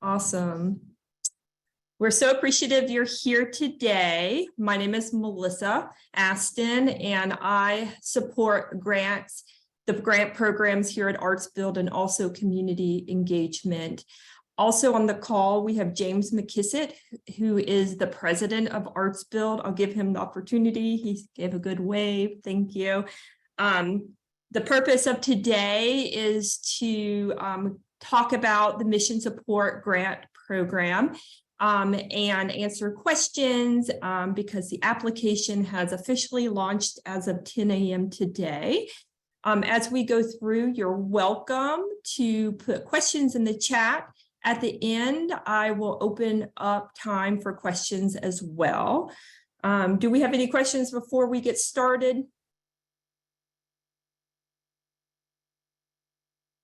Awesome. We're so appreciative you're here today. My name is Melissa Aston, and I support the grant programs here at ArtsBuild and also community engagement. Also on the call, we have James McKissitt, who is the president of ArtsBuild. I'll give him the opportunity. He gave a good wave. Thank you. The purpose of today is to talk about the Mission Support Grant Program and answer questions because the application has officially launched as of 10 a.m. today. As we go through, you're welcome to put questions in the chat. At the end, I will open up time for questions as well. Do we have any questions before we get started?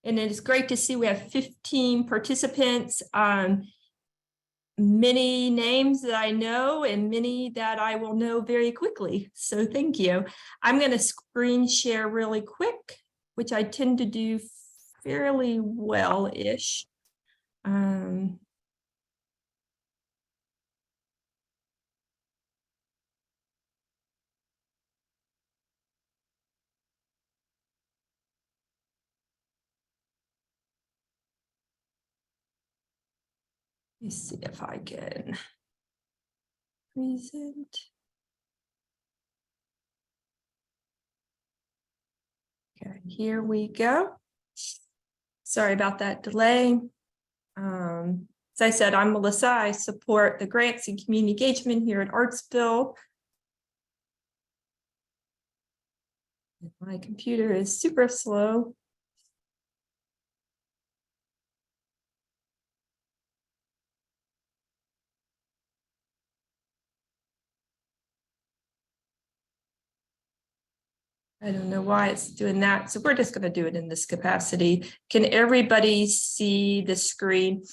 And it's great to see we have 15 participants, many names that I know and many that I will know very quickly. So thank you. I'm going to screen share really quick, which I tend to do fairly well-ish. Let me see if I can present. Okay, here we go. Sorry about that delay. As I said, I'm Melissa. I support the grants and community engagement here at ArtsBuild. My computer is super slow. I don't know why it's doing that. So we're just going to do it in this capacity. Can everybody see the screen?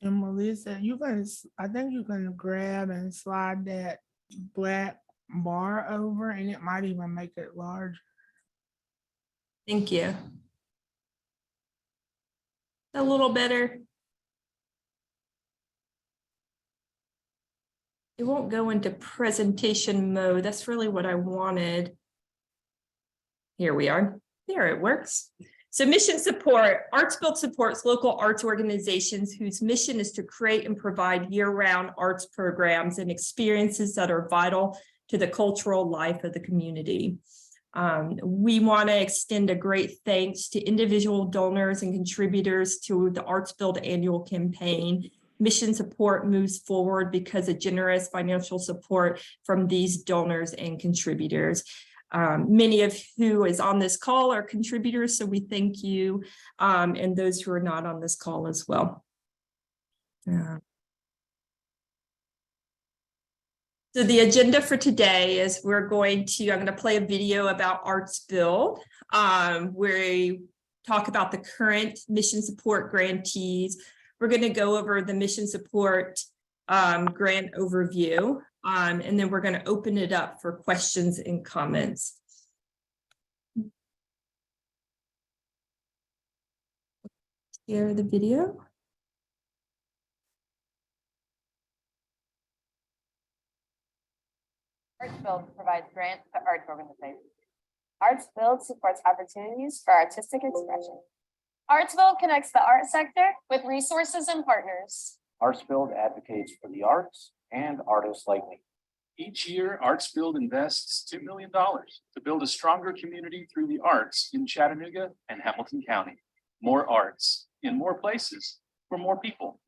And Melissa, I think you can grab and slide that black bar over and it might even make it large. Thank you. A little better. It won't go into presentation mode. That's really what I wanted. Here we are. There it works. So mission support. ArtsBuild supports local arts organizations whose mission is to create and provide year-round arts programs and experiences that are vital to the cultural life of the community. We want to extend a great thanks to individual donors and contributors to the ArtsBuild annual campaign. Mission support moves forward because of generous financial support from these donors and contributors. Many of who is on this call are contributors, so we thank you, and those who are not on this call as well. So the agenda for today is I'm going to play a video about ArtsBuild, where we talk about the current mission support grantees. We're going to go over the mission support grant overview, and then we're going to open it up for questions and comments. Share the video. ArtsBuild provides grants to arts organizations. ArtsBuild supports opportunities for artistic expression. ArtsBuild connects the art sector with resources and partners. ArtsBuild advocates for the arts and artists like me. Each year, ArtsBuild invests $2 million to build a stronger community through the arts in Chattanooga and Hamilton County. More arts in more places for more people.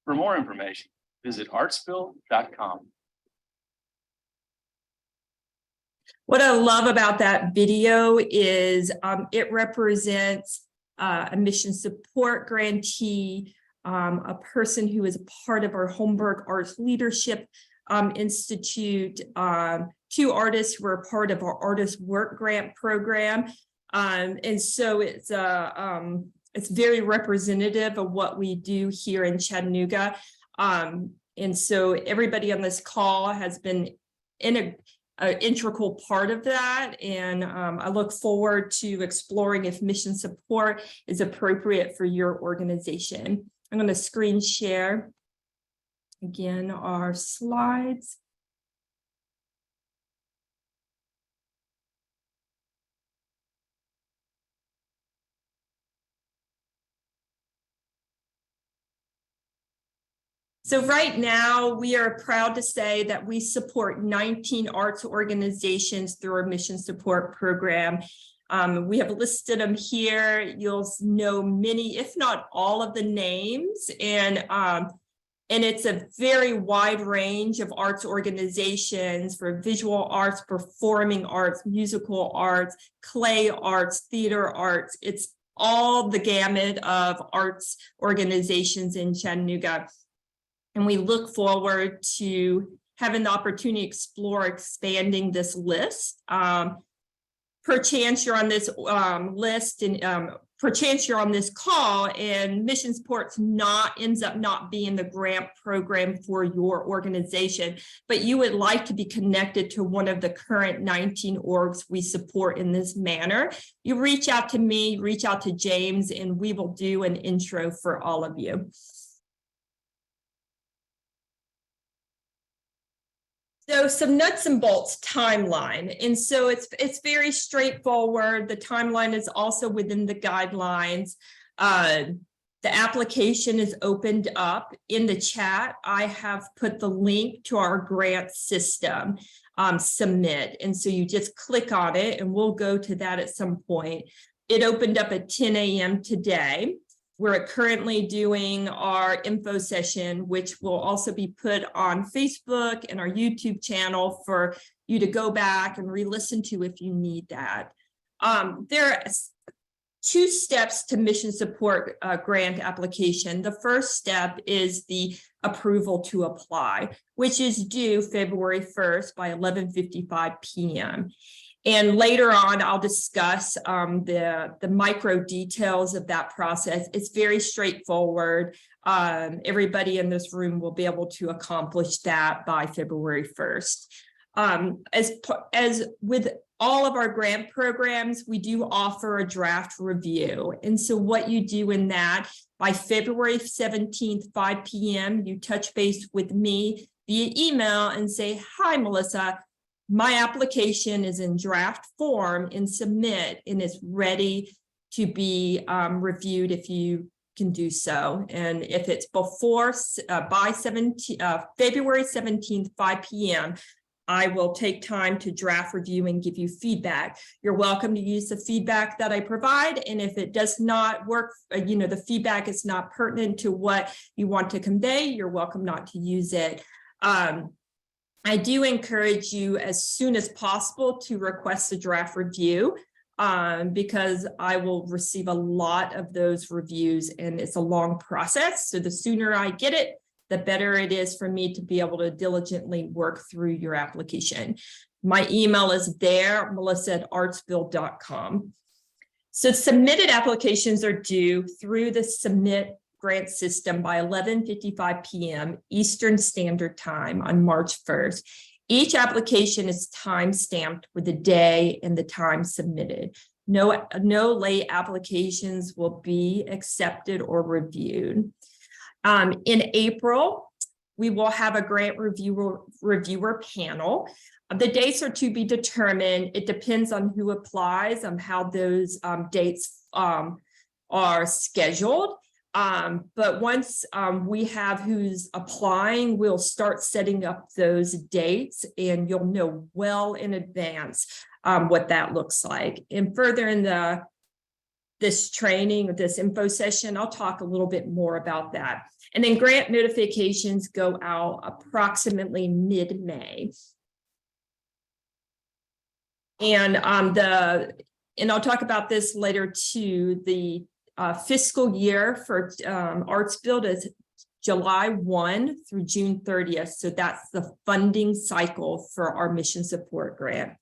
For more information, visit artsbuild.com. What I love about that video is it represents a mission support grantee, a person who is a part of our Holmberg Arts Leadership Institute, two artists who are part of our Artist Work Grant program. And so it's very representative of what we do here in Chattanooga. And so everybody on this call has been an integral part of that. And I look forward to exploring if mission support is appropriate for your organization. I'm going to screen share again our slides. So right now, we are proud to say that we support 19 arts organizations through our mission support program. We have listed them here. You'll know many, if not all of the names. And it's a very wide range of arts organizations for visual arts, performing arts, musical arts, clay arts, theater arts. It's all the gamut of arts organizations in Chattanooga. And we look forward to having the opportunity to explore expanding this list. Perchance you're on this list and perchance you're on this call and mission support's ends up not being the grant program for your organization, but you would like to be connected to one of the current 19 orgs we support in this manner. You reach out to me, reach out to James, and we will do an intro for all of you. So some nuts and bolts timeline. And so it's very straightforward. The timeline is also within the guidelines. The application is opened up in the chat. I have put the link to our grant system, submit. And so you just click on it and we'll go to that at some point. It opened up at 10 a.m. today. We're currently doing our info session, which will also be put on Facebook and our YouTube channel for you to go back and re-listen to if you need that. There are 2 steps to mission support grant application. The first step is the approval to apply, which is due February 1st by 11:55 p.m. And later on, I'll discuss the micro details of that process. It's very straightforward. Everybody in this room will be able to accomplish that by February 1st. As with all of our grant programs, we do offer a draft review. And so what you do in that, by February 17th, 5 p.m., you touch base with me via email and say, "Hi, Melissa. My application is in draft form and submit and is ready to be reviewed if you can do so." And if it's before by February 17th, 5 p.m., I will take time to draft review and give you feedback. You're welcome to use the feedback that I provide. And if it does not work, the feedback is not pertinent to what you want to convey, you're welcome not to use it. I do encourage you as soon as possible to request a draft review because I will receive a lot of those reviews and it's a long process. So the sooner I get it, the better it is for me to be able to diligently work through your application. My email is there, melissa@artsbuild.com. So submitted applications are due through the submit grant system by 11:55 p.m. Eastern Standard Time on March 1st. Each application is time-stamped with the day and the time submitted. No late applications will be accepted or reviewed. In April, we will have a grant reviewer panel. The dates are to be determined. It depends on who applies and how those dates are scheduled. But once we have who's applying, we'll start setting up those dates and you'll know well in advance what that looks like. And further in this training, this info session, I'll talk a little bit more about that. And then grant notifications go out approximately mid-May. And I'll talk about this later too. The fiscal year for ArtsBuild is July 1 through June 30th. So that's the funding cycle for our mission support grant.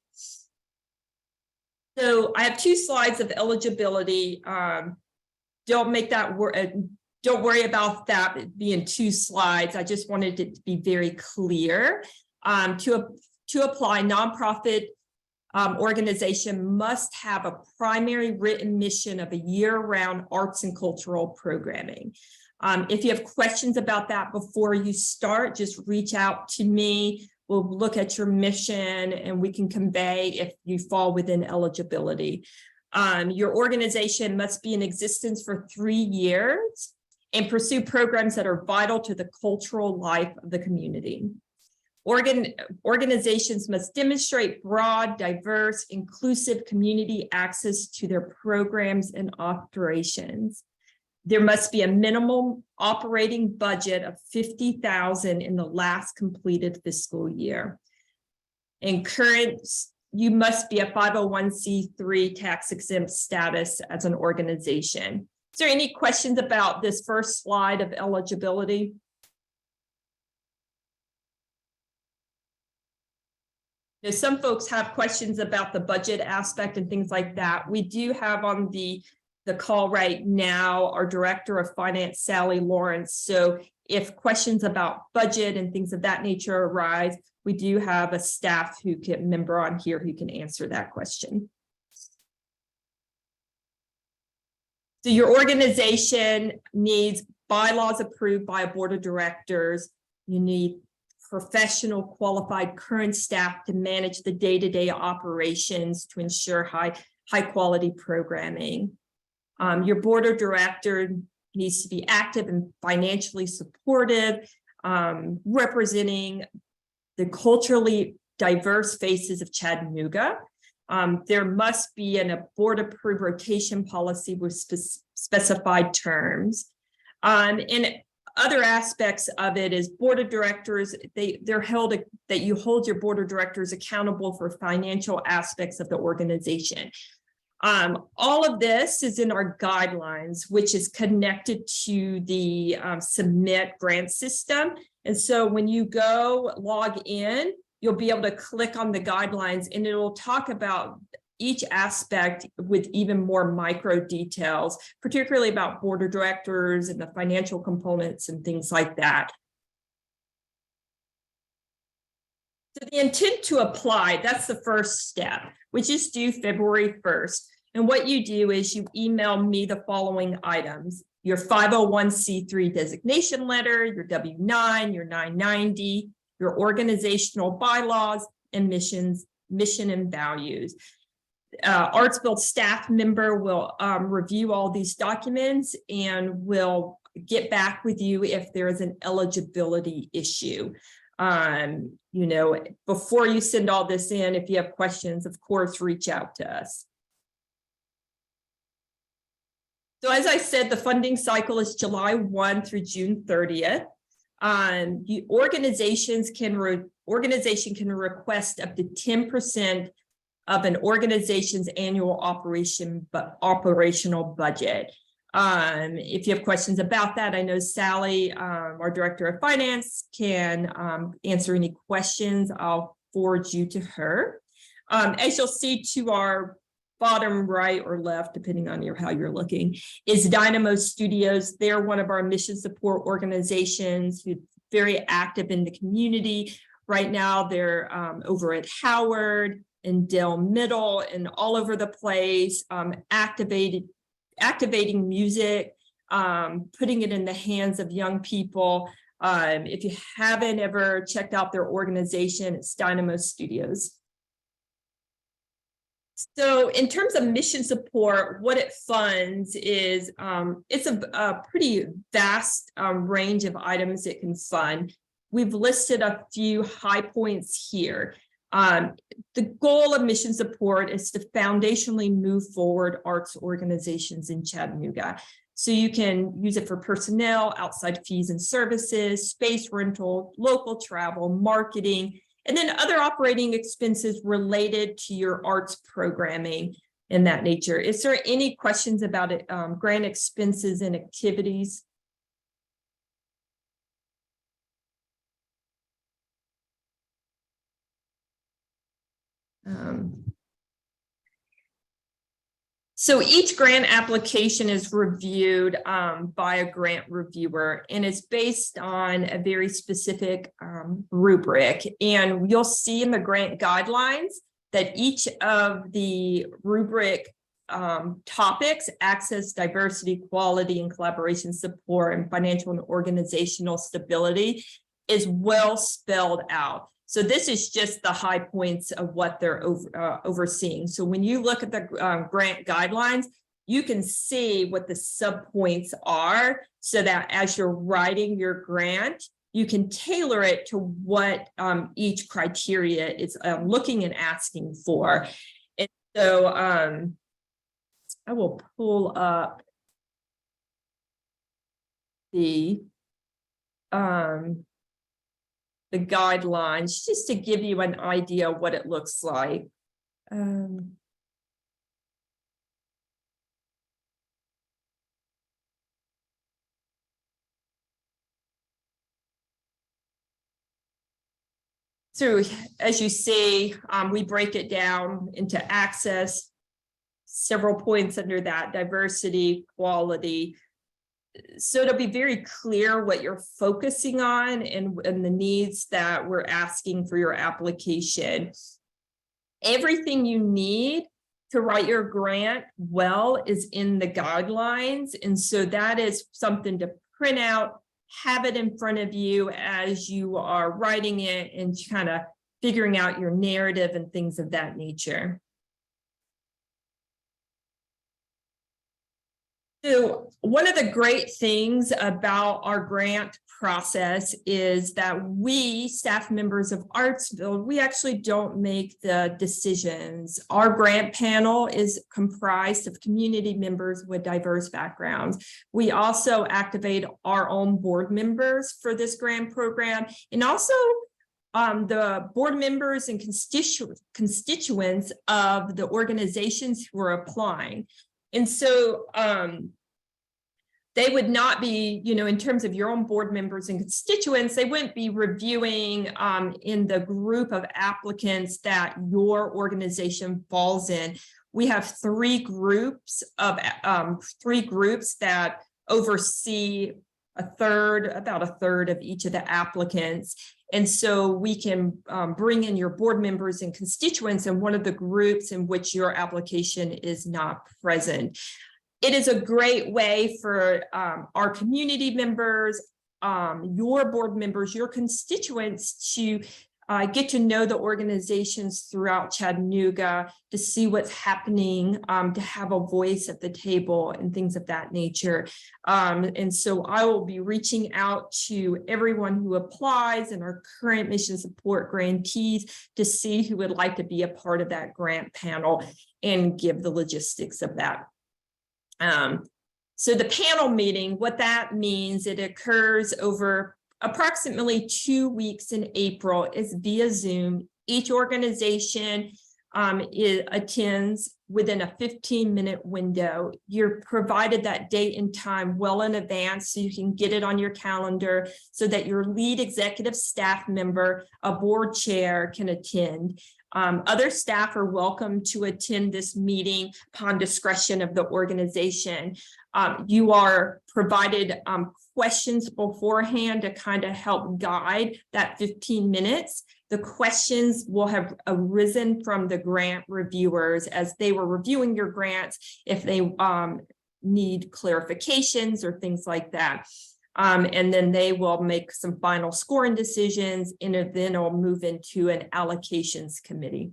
So I have 2 slides of eligibility. Don't worry about that being 2 slides. I just wanted it to be very clear. to apply, nonprofit organization must have a primary written mission of a year-round arts and cultural programming. If you have questions about that before you start, just reach out to me. We'll look at your mission and we can convey if you fall within eligibility. Your organization must be in existence for 3 years and pursue programs that are vital to the cultural life of the community. Organizations must demonstrate broad, diverse, inclusive community access to their programs and operations. There must be a minimum operating budget of $50,000 in the last completed fiscal year. And you must be a 501c3 tax exempt status as an organization. Is there any questions about this first slide of eligibility? Some folks have questions about the budget aspect and things like that. We do have on the call right now our Director of Finance, Sally Lawrence. So if questions about budget and things of that nature arise, we do have a staff member on here who can answer that question. So your organization needs bylaws approved by a board of directors. You need professional, qualified, current staff to manage the day-to-day operations to ensure high quality programming. Your board of directors needs to be active and financially supportive, representing the culturally diverse faces of Chattanooga. There must be a board-approved rotation policy with specified terms. And other aspects of it is board of directors, that you hold your board of directors accountable for financial aspects of the organization. All of this is in our guidelines, which is connected to the submit grant system. And so when you go log in, you'll be able to click on the guidelines and it will talk about each aspect with even more micro details, particularly about board of directors and the financial components and things like that. So the intent to apply, that's the first step, which is due February 1st. And what you do is you email me the following items: your 501c3 designation letter, your W-9, your 990, your organizational bylaws, and mission and values. ArtsBuild staff member will review all these documents and will get back with you if there is an eligibility issue. Before you send all this in, if you have questions, of course, reach out to us. So as I said, the funding cycle is July 1 through June 30th. Organization can request up to 10% of an organization's annual operational budget. If you have questions about that, I know Sally, our Director of Finance, can answer any questions. I'll forward you to her. As you'll see to our bottom right or left, depending on how you're looking, is Dynamo Studios. They're one of our mission support organizations who's very active in the community. Right now, they're over at Howard and Dell Middle and all over the place, activating music, putting it in the hands of young people. If you haven't ever checked out their organization, it's Dynamo Studios. So in terms of mission support, what it funds is, it's a pretty vast range of items it can fund. We've listed a few high points here. The goal of mission support is to foundationally move forward arts organizations in Chattanooga. So you can use it for personnel, outside fees and services, space rental, local travel, marketing, and then other operating expenses related to your arts programming in that nature. Is there any questions about it, grant expenses and activities? So each grant application is reviewed by a grant reviewer, and it's based on a very specific rubric. And you'll see in the grant guidelines that each of the rubric topics, access, diversity, quality, and collaboration support, and financial and organizational stability, is well spelled out. So this is just the high points of what they're overseeing. So when you look at the grant guidelines, you can see what the subpoints are, so that as you're writing your grant, you can tailor it to what each criteria is looking and asking for. And so I will pull up the guidelines just to give you an idea of what it looks like. So as you see, we break it down into access, several points under that, diversity, quality. So it'll be very clear what you're focusing on and the needs that we're asking for your application. Everything you need to write your grant well is in the guidelines. And so that is something to print out, have it in front of you as you are writing it and kind of figuring out your narrative and things of that nature. So one of the great things about our grant process is that we, staff members of ArtsBuild, we actually don't make the decisions. Our grant panel is comprised of community members with diverse backgrounds. We also activate our own board members for this grant program, and also the board members and constituents of the organizations who are applying. And so they would not be, in terms of your own board members and constituents, they wouldn't be reviewing in the group of applicants that your organization falls in. We have three groups that oversee about a third of each of the applicants. And so we can bring in your board members and constituents in one of the groups in which your application is not present. It is a great way for our community members, your board members, your constituents to get to know the organizations throughout Chattanooga, to see what's happening, to have a voice at the table and things of that nature. And so I will be reaching out to everyone who applies and our current mission support grantees to see who would like to be a part of that grant panel and give the logistics of that. So the panel meeting, what that means, it occurs over approximately 2 weeks in April, is via Zoom. Each organization attends within a 15-minute window. You're provided that date and time well in advance so you can get it on your calendar so that your lead executive staff member, a board chair, can attend. Other staff are welcome to attend this meeting upon discretion of the organization. You are provided questions beforehand to kind of help guide that 15 minutes. The questions will have arisen from the grant reviewers as they were reviewing your grants, if they need clarifications or things like that. And then they will make some final scoring decisions, and then it'll move into an allocations committee.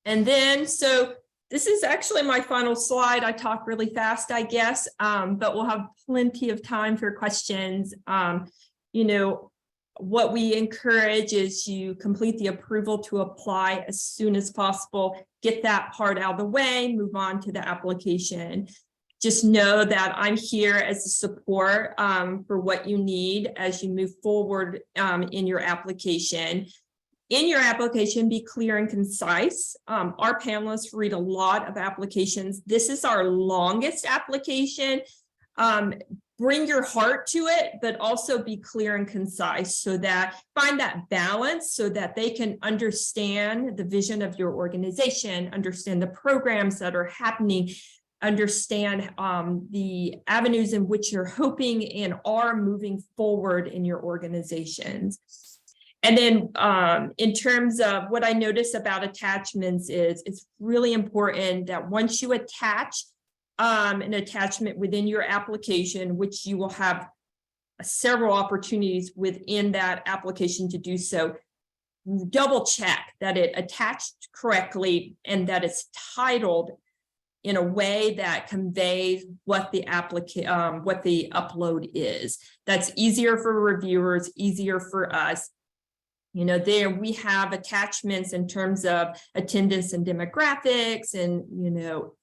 And then, so this is actually my final slide. I talk really fast, I guess, but we'll have plenty of time for questions. What we encourage is you complete the approval to apply as soon as possible, get that part out of the way, move on to the application. Just know that I'm here as a support for what you need as you move forward in your application. In your application, be clear and concise. Our panelists read a lot of applications. This is our longest application bring your heart to it, but also be clear and concise, so that find that balance so that they can understand the vision of your organization, understand the programs that are happening, understand the avenues in which you're hoping and are moving forward in your organizations. And then in terms of what I notice about attachments is it's really important that once you attach an attachment within your application, which you will have several opportunities within that application to do so, double check that it attached correctly and that it's titled in a way that conveys what the upload is. That's easier for reviewers, easier for us. You know, there we have attachments in terms of attendance and demographics and, you know,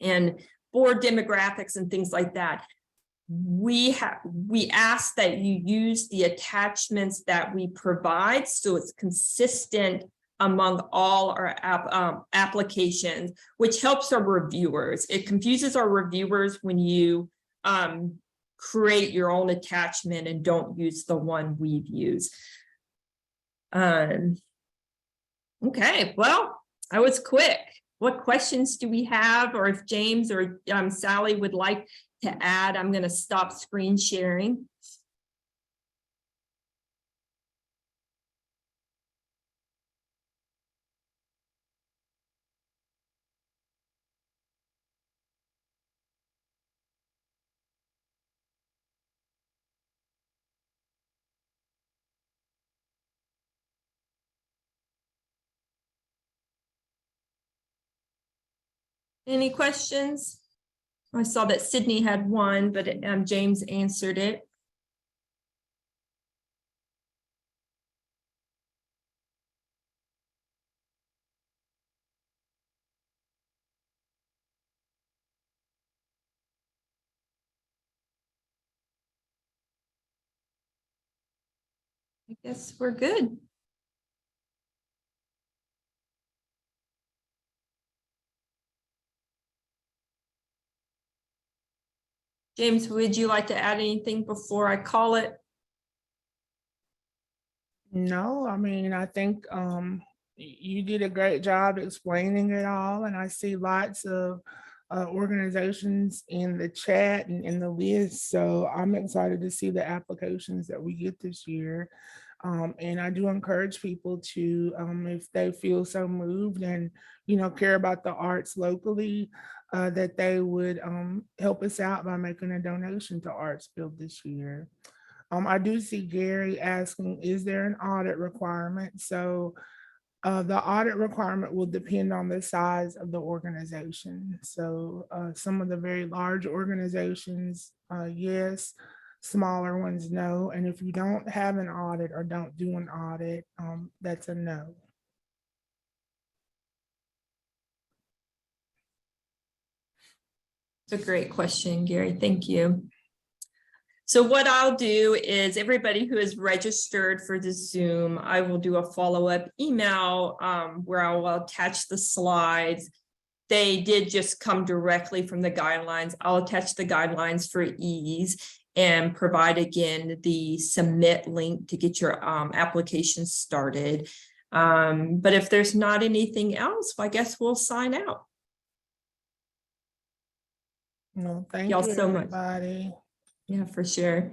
and board demographics and things like that. We ask that you use the attachments that we provide so it's consistent among all our applications, which helps our reviewers. It confuses our reviewers when you create your own attachment and don't use the one we've used. Okay, well, I was quick. What questions do we have? Or if James or Sally would like to add, I'm going to stop screen sharing. Any questions? I saw that Sydney had one, but James answered it. I guess we're good. James, would you like to add anything before I call it? No, I mean, I think you did a great job explaining it all, and I see lots of organizations in the chat and in the list. So I'm excited to see the applications that we get this year. And I do encourage people to, if they feel so moved and, you know, care about the arts locally, that they would help us out by making a donation to ArtsBuild this year. I do see Gary asking, is there an audit requirement? So the audit requirement will depend on the size of the organization. So some of the very large organizations, yes, smaller ones, no. And if you don't have an audit or don't do an audit, that's a no. It's a great question, Gary. Thank you. So what I'll do is everybody who is registered for the Zoom, I will do a follow-up email where I will attach the slides. They did just come directly from the guidelines. I'll attach the guidelines for ease and provide again the submit link to get your application started. But if there's not anything else, I guess we'll sign out. No, thank Y'all you, so much. everybody. Yeah, for sure.